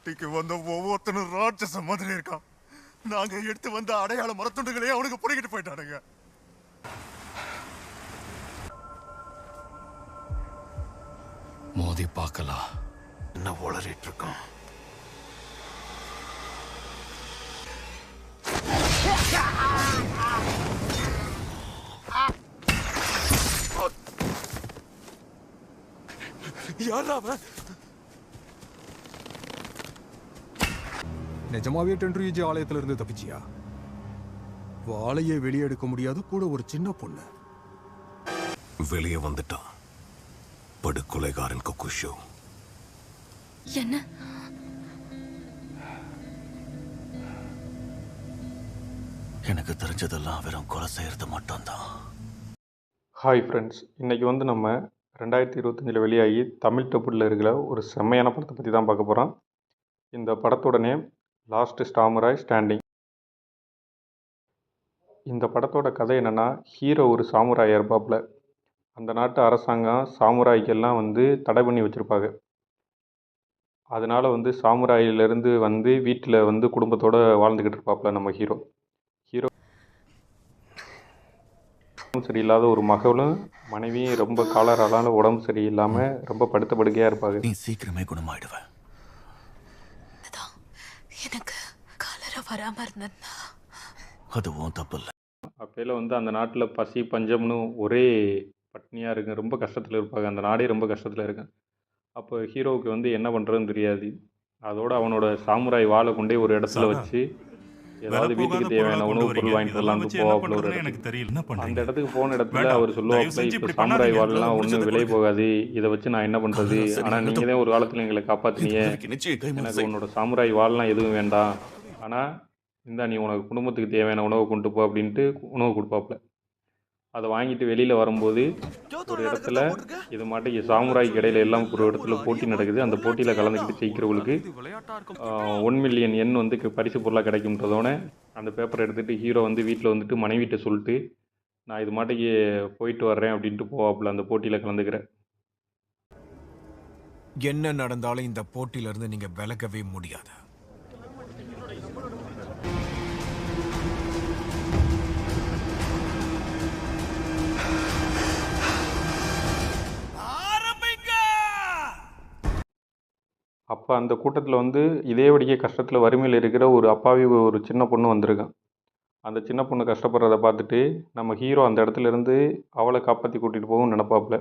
போட்டிக்கு வந்த ஒவ்வொருத்தனும் ராட்சச மாதிரி இருக்கான். நாங்க எடுத்து வந்த அடையாள மரத்துண்டுகளே அவனுக்கு புடிக்கிட்டு போயிட்டானுங்க. மோதி பார்க்கலாம். என்ன உளறிட்டு இருக்கான்? நிஜமாவே டென்ட்ரியூஜி ஆலயத்துல இருந்து தப்பிச்சியா? வாளையே வெளியே எடுக்க முடியாது, கூட ஒரு சின்ன பொண்ணு. வெளியே வந்துட்டான் படுகொலைகாரன் கொக்குஷோ. என்ன? எனக்கு தெரிஞ்சதெல்லாம் வெறும் கொலை செய்யறது மட்டும்தான். ஹாய் ஃப்ரெண்ட்ஸ், இன்றைக்கி வந்து நம்ம 2025 வெளியாகி தமிழ் டப்புடில் இருக்கிற ஒரு செம்மையான படத்தை பற்றி தான் பார்க்க போகிறோம். இந்த படத்தோட நேம் லாஸ்ட் சாமுராய் ஸ்டாண்டிங். இந்த படத்தோட கதை என்னென்னா, ஹீரோ ஒரு சாமுராய் இருப்பாப்புல. அந்த நாட்டு அரசாங்கம் சாமுராய்க்கெல்லாம் வந்து தடை பண்ணி வச்சுருப்பாங்க. அதனால் வந்து சாமுராயிலேருந்து வந்து வீட்டில் வந்து குடும்பத்தோடு வாழ்ந்துக்கிட்டு இருப்பாப்புல நம்ம ஹீரோ. சரியில்லாத ஒரு மகளும் மனைவியும் ரொம்ப காலரால உடம்பு சரியில்லாமல் ரொம்ப படுத்த படுக்கையாக இருப்பாங்க. நீ சீக்கிரமே குணமாயிடுவ. எனக்கு காலரா வராம இருந்தா அதுவும் தப்பு இல்லை. அப்பையில வந்து அந்த நாட்டில் பசி பஞ்சம்னு ஒரே பட்னியாக இருக்குங்க. ரொம்ப கஷ்டத்தில் இருப்பாங்க. அந்த நாடே ரொம்ப கஷ்டத்தில் இருக்கு. அப்போ ஹீரோவுக்கு வந்து என்ன பண்ணுறதுன்னு தெரியாது. அதோட அவனோட சாமுராய் வாளை கொண்டே ஒரு இடத்துல வச்சு ஏதாவது வீட்டுக்கு தேவையான உணவுப் பொருள் வாங்கிட்டு வரலாம் போவாப்புல ஒரு இடத்துக்கு. அந்த இடத்துக்கு போன இடத்துல அவர் சொல்லுவாப்புல, இப்போ சாமுராய் வாள்லாம் ஒன்றும் விலை போகாது, இதை வச்சு நான் என்ன பண்ணுறது? ஆனால் நீங்கள் தான் ஒரு காலத்தில் எங்களை காப்பாற்றினீங்க, எனக்கு உன்னோட சாமுராய் வாள்லாம் எதுவும் வேண்டாம், ஆனால் இந்தா நீ உனக்கு குடும்பத்துக்கு தேவையான உணவை கொண்டு போ அப்படின்ட்டு உணவு கொடுப்பாப்புல. அதை வாங்கிட்டு வெளியில் வரும்போது ஒரு இடத்துல இது மாட்டேங்க சாமுராய்க்கு இடையில எல்லாம் ஒரு இடத்துல போட்டி நடக்குது. அந்த போட்டியில் கலந்துக்கிட்டு ஜெயிக்கிறவங்களுக்கு 1 மில்லியன் எண் வந்து பரிசு பொருளாக கிடைக்கும்ன்றதோட அந்த பேப்பரை எடுத்துகிட்டு ஹீரோ வந்து வீட்டில் வந்துட்டு மனைவிட்ட சொல்லிட்டு, நான் இது மாட்டேக்கு போயிட்டு வர்றேன் அப்படின்ட்டு போவாப்புல அந்த போட்டியில் கலந்துக்கிற. என்ன நடந்தாலும் இந்த போட்டியிலிருந்து நீங்க விலகவே முடியாது. அப்போ அந்த கூட்டத்தில் வந்து இதேபடியே கஷ்டத்தில் வறுமையில் இருக்கிற ஒரு அப்பாவி ஒரு சின்ன பொண்ணு வந்திருக்கான். அந்த சின்ன பொண்ணு கஷ்டப்படுறத பார்த்துட்டு நம்ம ஹீரோ அந்த இடத்துல இருந்து அவளை காப்பாற்றி கூட்டிகிட்டு போகும்னு நினைப்பாப்புல.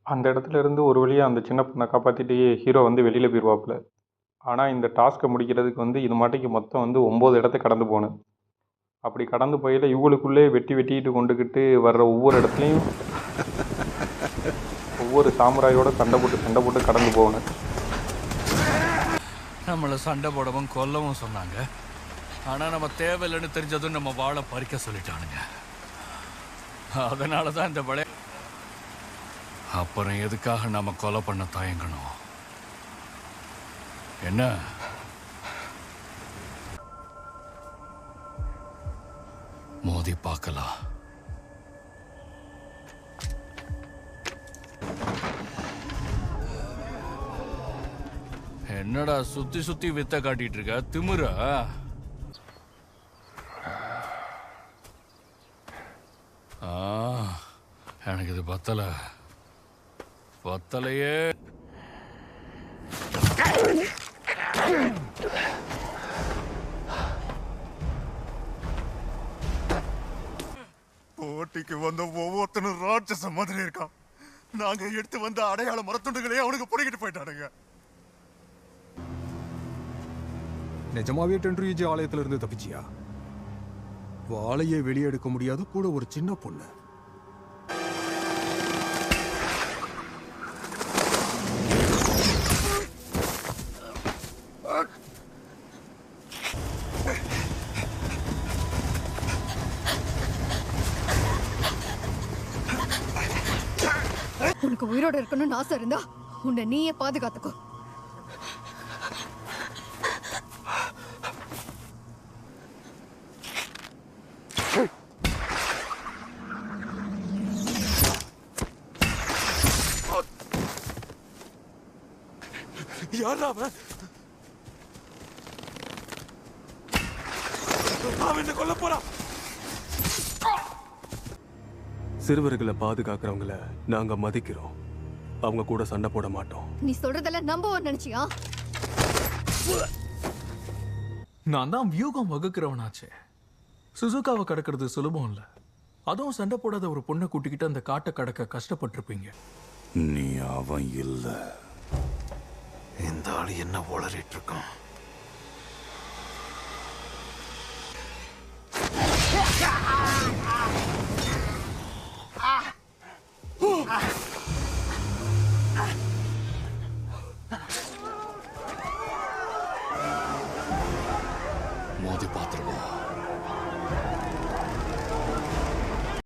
அந்த இடத்துல இருந்து ஒரு வழியாக அந்த சின்ன பொண்ணை காப்பாற்றிட்டு ஹீரோ வந்து வெளியில் போயிடுவாப்புல. ஆனால் இந்த டாஸ்க்கை முடிக்கிறதுக்கு வந்து இது மாட்டிக்கு மொத்தம் வந்து 9 இடத்த கடந்து போகணும். அப்படி கடந்து போயில இவங்களுக்குள்ளே வெட்டிட்டு கொண்டுக்கிட்டு வர்ற ஒவ்வொரு இடத்துலையும் ஒவ்வொரு சாமுராயோட சண்டை போட்டு கடந்து போகணும். நம்மளை சண்டை போடவும் கொல்லவும் சொன்னாங்க. ஆனால் நம்ம தேவையில்லைன்னு தெரிஞ்சதும் நம்ம வாழை பறிக்க சொல்லிட்டானுங்க. அதனால தான் இந்த விளையாட்டு. அப்புறம் எதுக்காக நாம கொலை பண்ண தயங்கணும்? என்ன மோதி பார்க்கலாம். என்னடா சுத்தி சுத்தி வித்த காட்டிட்டு இருக்க? திமிரா? எனக்கு இது பத்தலையே. போட்டிக்கு வந்த ஒவ்வொருத்தனும் ராட்சச மாதிரி இருக்கான். நாங்க எடுத்து வந்த அடையாள மரத்துண்டுகளே அவனுக்கு புடிக்கிட்டு போயிட்டானுங்க. நிஜமாவே டென்ட்ரியூஜி ஆலயத்துல இருந்து தப்பிச்சியா? வாளையே வெளியே எடுக்க முடியாது, கூட ஒரு சின்ன பொண்ணு. உனக்கு உயிரோட இருக்கணும்னு ஆசை இருந்தா உன்னை நீயே பாதுகாத்துக்கோ. யாரா அவன்? அவன் என்ன கொல்ல போறான். சிறுவர்களை பாதுகாக்கிறவங்கள நாங்க மதிக்கிறோம். அவங்க கூட சண்டை போட மாட்டோம். நீ சொல்றதெல்லாம் நம்புவோம் நினைச்சியா? நான் தான் வியூகம் வகுக்கிறவனாச்சே. சுசுகாவை கடக்கிறது சுலபம் இல்ல. அதுவும் சண்டை போடாத ஒரு பொண்ணை கூட்டிக்கிட்டு அந்த காட்டை கடக்க கஷ்டப்பட்டிருப்பீங்க. நீ அவன் இல்ல. இந்த ஆள் என்ன உளறிட்டு இருக்கான்? மோதி பார்த்துருவோம்.